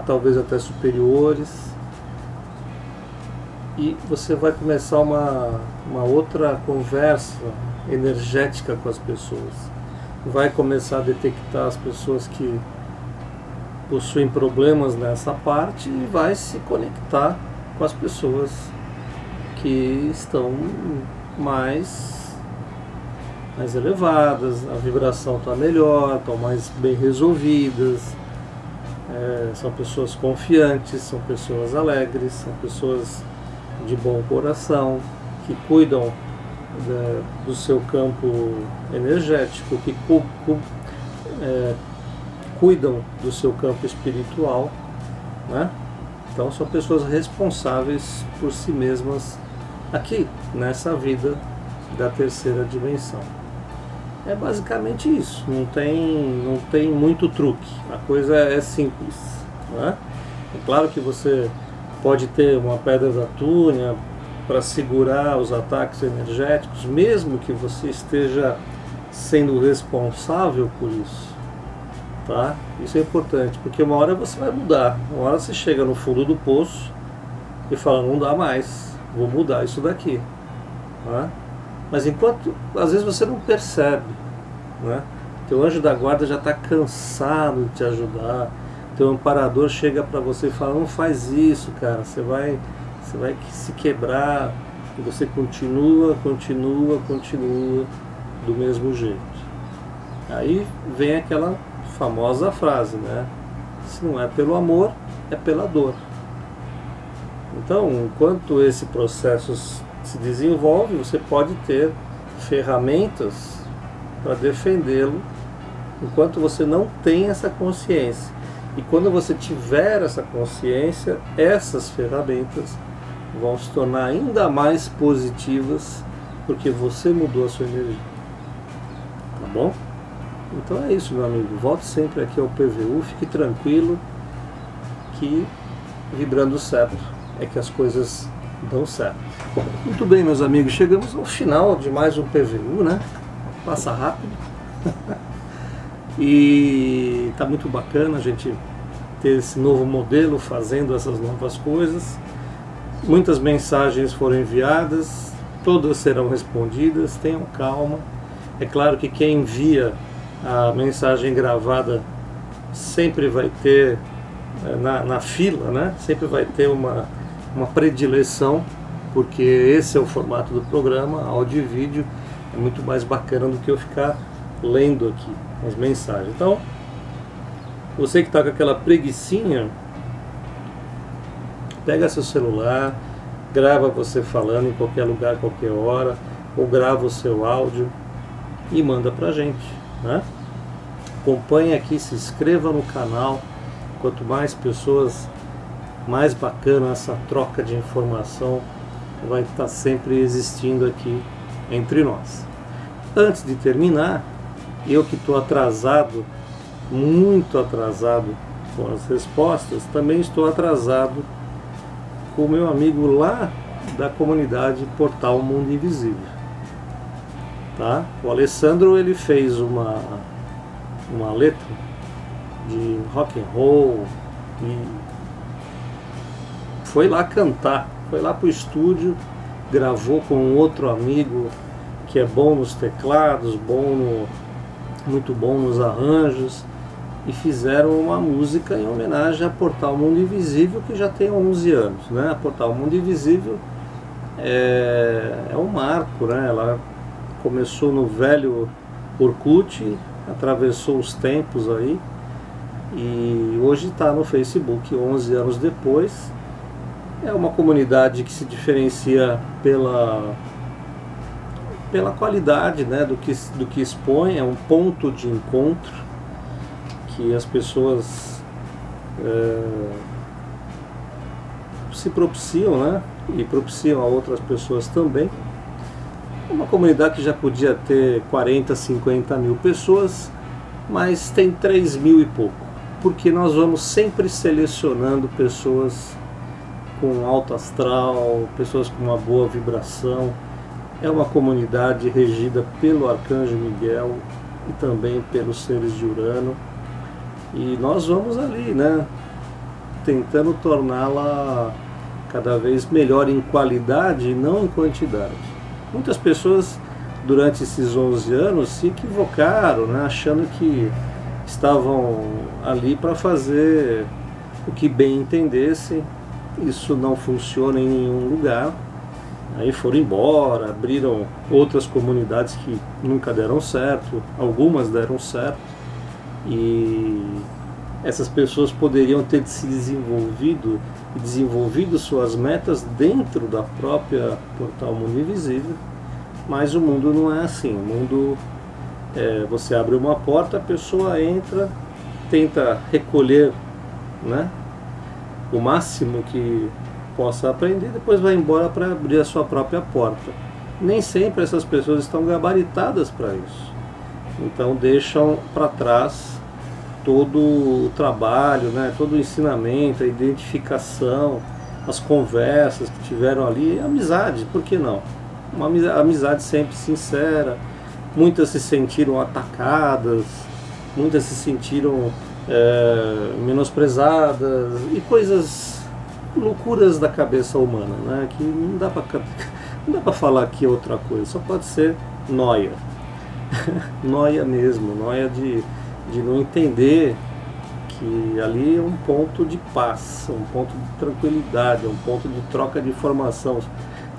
S2: talvez até superiores, e você vai começar uma outra conversa energética com as pessoas. Vai começar a detectar as pessoas que possuem problemas nessa parte e vai se conectar com as pessoas que estão mais elevadas, a vibração está melhor, estão mais bem resolvidas, são pessoas confiantes, são pessoas alegres, são pessoas de bom coração, que cuidam do seu campo energético, que cuidam do seu campo espiritual, né? Então são pessoas responsáveis por si mesmas aqui, nessa vida da terceira dimensão. É basicamente isso, não tem muito truque, a coisa é simples, né? É claro que você pode ter uma pedra da túnia para segurar os ataques energéticos, mesmo que você esteja sendo responsável por isso. Tá? Isso é importante, porque uma hora você vai mudar, uma hora você chega no fundo do poço e fala, não dá mais, vou mudar isso daqui, tá? Mas enquanto, às vezes você não percebe, né? Teu anjo da guarda já está cansado de te ajudar, teu amparador chega para você e fala, não faz isso, cara, você vai se quebrar, e você continua do mesmo jeito. Aí vem aquela famosa frase, né? Se não é pelo amor, é pela dor. Então, enquanto esse processo se desenvolve, você pode ter ferramentas para defendê-lo, enquanto você não tem essa consciência. E quando você tiver essa consciência, essas ferramentas vão se tornar ainda mais positivas, porque você mudou a sua energia. Tá bom? Então é isso, meu amigo. Volte sempre aqui ao PVU, fique tranquilo que vibrando certo é que as coisas dão certo. Muito bem, meus amigos, chegamos ao final de mais um PVU, né? Passa rápido. E tá muito bacana a gente ter esse novo modelo, fazendo essas novas coisas. Muitas mensagens foram enviadas, todas serão respondidas, tenham calma. É claro que quem envia a mensagem gravada sempre vai ter, na fila, né? Sempre vai ter uma predileção, porque esse é o formato do programa, áudio e vídeo, é muito mais bacana do que eu ficar lendo aqui as mensagens. Então, você que está com aquela preguicinha, pega seu celular, grava você falando em qualquer lugar, qualquer hora, ou grava o seu áudio e manda pra gente, né? Acompanhe aqui, se inscreva no canal. Quanto mais pessoas, mais bacana essa troca de informação vai estar sempre existindo aqui entre nós. Antes de terminar, eu que estou atrasado, muito atrasado com as respostas, também estou atrasado com o meu amigo lá da comunidade Portal Mundo Invisível. Tá? O Alessandro, ele fez uma letra de rock and roll e foi lá cantar, foi lá pro estúdio, gravou com um outro amigo que é bom nos teclados, muito bom nos arranjos, e fizeram uma música em homenagem a Portal Mundo Invisível, que já tem 11 anos, né? A Portal Mundo Invisível é um marco, né? Ela começou no velho Orkut, atravessou os tempos aí e hoje está no Facebook, 11 anos depois. É uma comunidade que se diferencia pela qualidade, né, do que expõe. É um ponto de encontro que as pessoas se propiciam, né, e propiciam a outras pessoas também. Uma comunidade que já podia ter 40, 50 mil pessoas, mas tem 3 mil e pouco, porque nós vamos sempre selecionando pessoas com alto astral, pessoas com uma boa vibração. É uma comunidade regida pelo Arcanjo Miguel e também pelos seres de Urano, e nós vamos ali, né, tentando torná-la cada vez melhor em qualidade e não em quantidade. Muitas pessoas durante esses 11 anos se equivocaram, né, achando que estavam ali para fazer o que bem entendessem. Isso não funciona em nenhum lugar. Aí foram embora, abriram outras comunidades que nunca deram certo, algumas deram certo, e essas pessoas poderiam ter se desenvolvido e desenvolvido suas metas dentro da própria Portal Mundo Invisível, mas o mundo não é assim. O mundo você abre uma porta, a pessoa entra, tenta recolher, né, o máximo que possa aprender, depois vai embora para abrir a sua própria porta. Nem sempre essas pessoas estão gabaritadas para isso, então deixam para trás todo o trabalho, né, todo o ensinamento, a identificação, as conversas que tiveram ali, a amizade, por que não? Uma amizade sempre sincera. Muitas se sentiram atacadas, muitas se sentiram menosprezadas, e coisas, loucuras da cabeça humana, né, que não dá para falar que é outra coisa, só pode ser nóia. Nóia mesmo, nóia de não entender que ali é um ponto de paz, um ponto de tranquilidade, um ponto de troca de informação.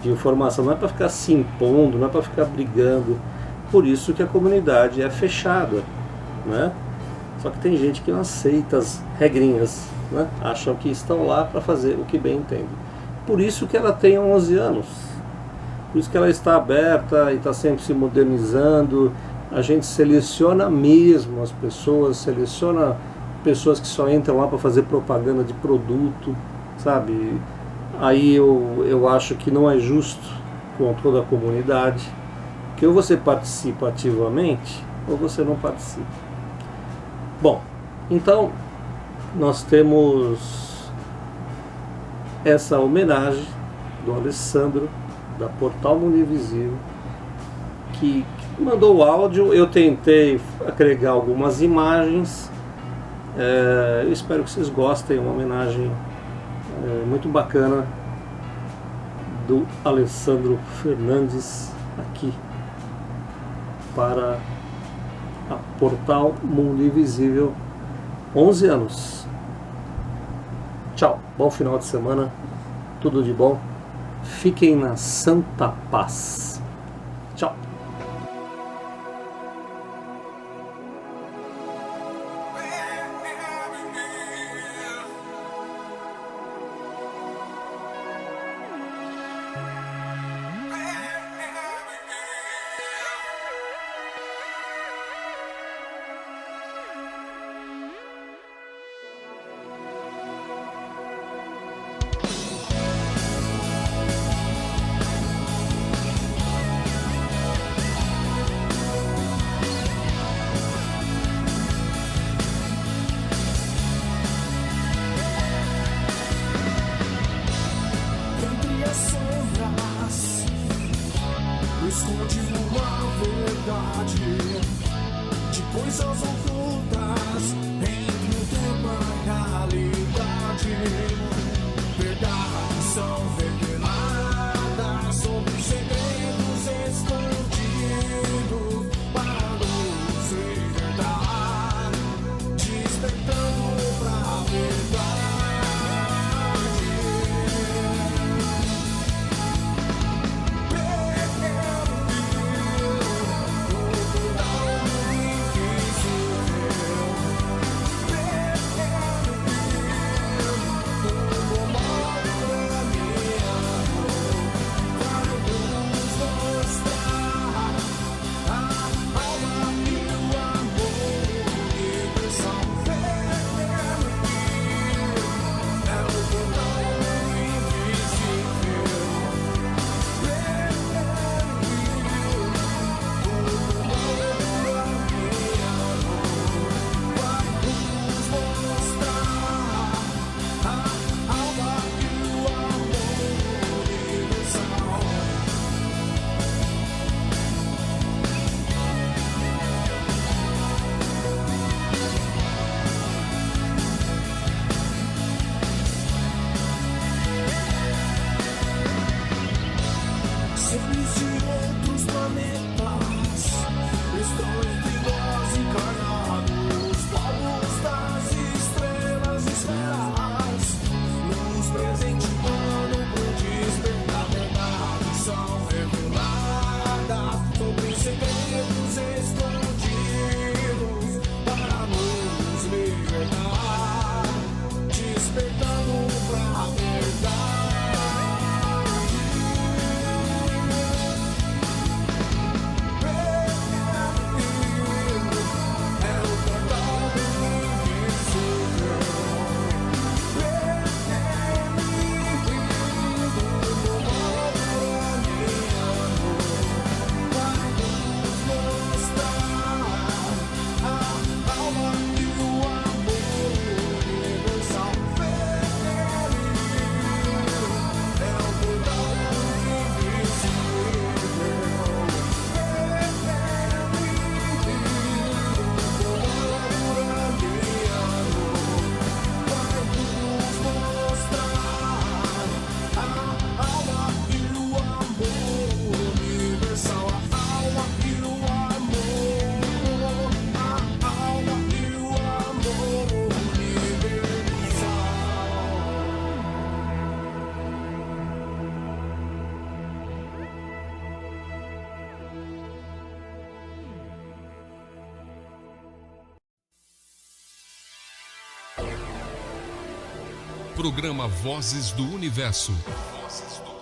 S2: Não é para ficar se impondo, não é para ficar brigando. Por isso que a comunidade é fechada, né? Só que tem gente que não aceita as regrinhas, né? Acham que estão lá para fazer o que bem entendem. Por isso que ela tem 11 anos. Por isso que ela está aberta e está sempre se modernizando. A gente seleciona mesmo as pessoas, seleciona pessoas que só entram lá para fazer propaganda de produto, sabe? Aí eu acho que não é justo com toda a comunidade, que ou você participa ativamente ou você não participa. Bom, então nós temos essa homenagem do Alessandro, da Portal Mundo Invisível, que mandou o áudio. Eu tentei agregar algumas imagens. Eu espero que vocês gostem. Uma homenagem muito bacana do Alessandro Fernandes aqui para a Portal Mundo Invisível. 11 anos. Tchau, bom final de semana, tudo de bom. Fiquem na santa paz. Tchau.
S6: Esconde uma verdade de coisas ocultas entre o tempo e a realidade. Verdades são reveladas sobre segredos escondidos para nos libertar, despertando pra verdade.
S1: Programa Vozes do Universo. Vozes do